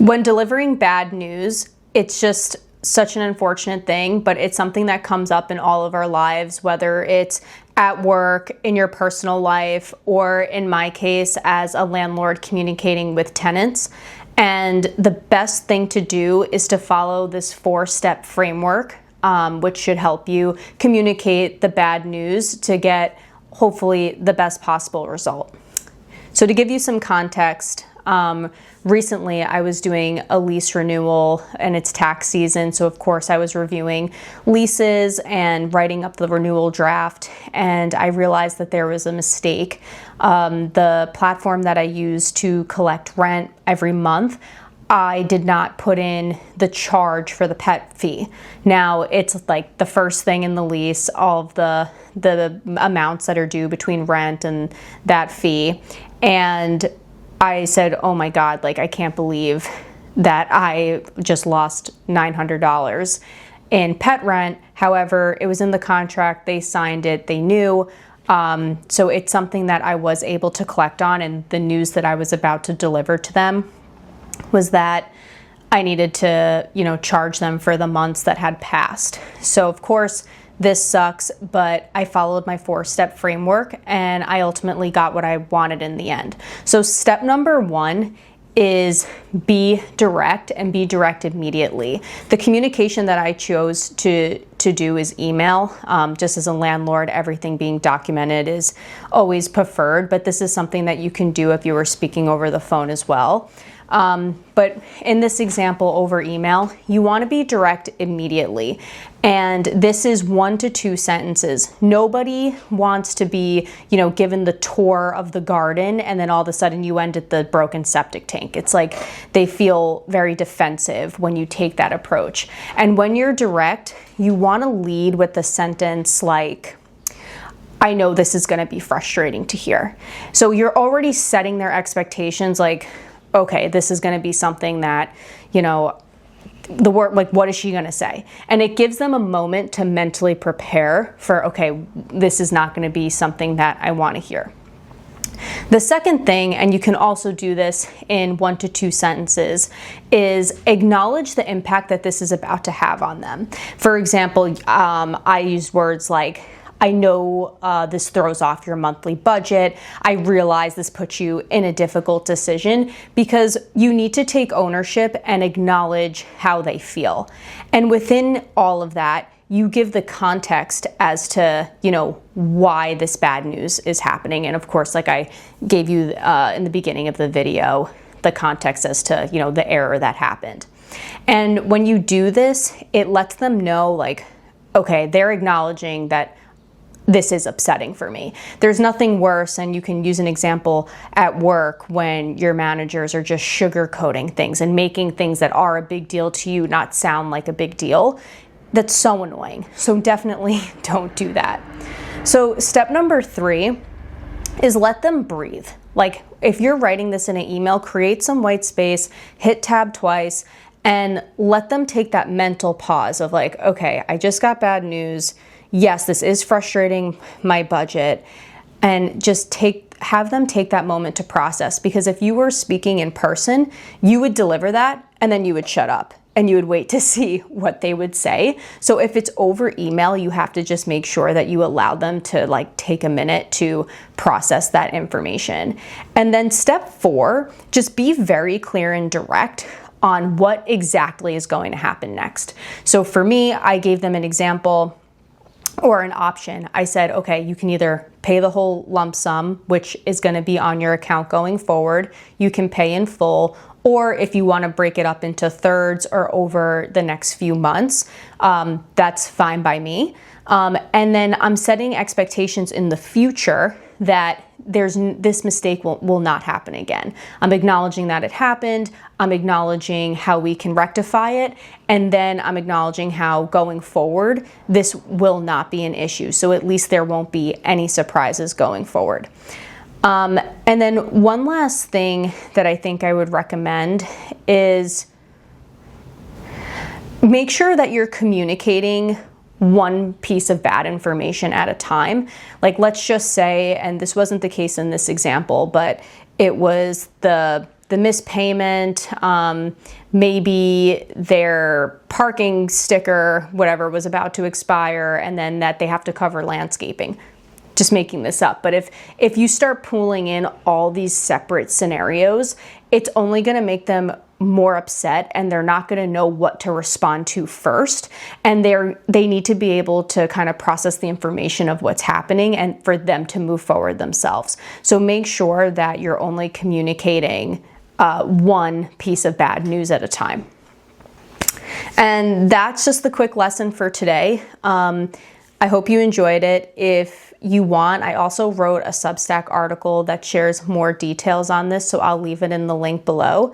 When delivering bad news, it's just such an unfortunate thing, but it's something that comes up in all of our lives, whether it's at work, in your personal life, or in my case, as a landlord communicating with tenants. And the best thing to do is to follow this 4-step framework, which should help you communicate the bad news to get hopefully the best possible result. So to give you some context, recently I was doing a lease renewal and it's tax season. So of course I was reviewing leases and writing up the renewal draft, and I realized that there was a mistake. The platform that I use to collect rent every month, I did not put in the charge for the pet fee. Now it's like the first thing in the lease, all of the amounts that are due between rent and that fee. And I said, oh my God, like I can't believe that I just lost $900 in pet rent. However, it was in the contract, they signed it, they knew. So it's something that I was able to collect on, and the news that I was about to deliver to them was that I needed to, charge them for the months that had passed. So of course, this sucks, but I followed my 4-step framework and I ultimately got what I wanted in the end. So step number 1 is be direct, and be direct immediately. The communication that I chose to do is email. Just as a landlord, everything being documented is always preferred, but this is something that you can do if you were speaking over the phone as well. But in this example over email, you want to be direct immediately. And this is 1 to 2 sentences. Nobody wants to be, given the tour of the garden and then all of a sudden you end at the broken septic tank. It's like they feel very defensive when you take that approach. And when you're direct, you want to lead with the sentence like, I know this is going to be frustrating to hear. So you're already setting their expectations like, okay, this is going to be something that, the word, like, what is she going to say? And it gives them a moment to mentally prepare for, okay, this is not going to be something that I want to hear. The second thing, and you can also do this in 1 to 2 sentences, is acknowledge the impact that this is about to have on them. For example, I used words like, I know this throws off your monthly budget. I realize this puts you in a difficult decision, because you need to take ownership and acknowledge how they feel. And within all of that, you give the context as to, why this bad news is happening. And of course, like I gave you in the beginning of the video, the context as to, the error that happened. And when you do this, it lets them know like, okay, they're acknowledging that this is upsetting for me. There's nothing worse, and you can use an example at work when your managers are just sugarcoating things and making things that are a big deal to you not sound like a big deal. That's so annoying. So definitely don't do that. So step number 3 is let them breathe. Like if you're writing this in an email, create some white space, hit tab twice, and let them take that mental pause of like, okay, I just got bad news. Yes, this is frustrating my budget, and just have them take that moment to process. Because if you were speaking in person, you would deliver that and then you would shut up and you would wait to see what they would say. So if it's over email, you have to just make sure that you allow them to like take a minute to process that information. And then step 4, just be very clear and direct on what exactly is going to happen next. So for me, I gave them an example or an option. I said, okay, you can either pay the whole lump sum, which is going to be on your account going forward. You can pay in full, or if you want to break it up into thirds or over the next few months, that's fine by me. And then I'm setting expectations in the future that this mistake will not happen again. I'm acknowledging that it happened. I'm acknowledging how we can rectify it. And then I'm acknowledging how going forward, this will not be an issue. So at least there won't be any surprises going forward. And then one last thing that I think I would recommend is make sure that you're communicating one piece of bad information at a time. Like let's just say, and this wasn't the case in this example, but it was the the missed payment, maybe their parking sticker, whatever, was about to expire, and then that they have to cover landscaping. Just making this up. But if you start pooling in all these separate scenarios, it's only going to make them more upset, and they're not going to know what to respond to first. And they need to be able to kind of process the information of what's happening and for them to move forward themselves. So make sure that you're only communicating one piece of bad news at a time. And that's just the quick lesson for today. I hope you enjoyed it. If you want, I also wrote a Substack article that shares more details on this, so I'll leave it in the link below.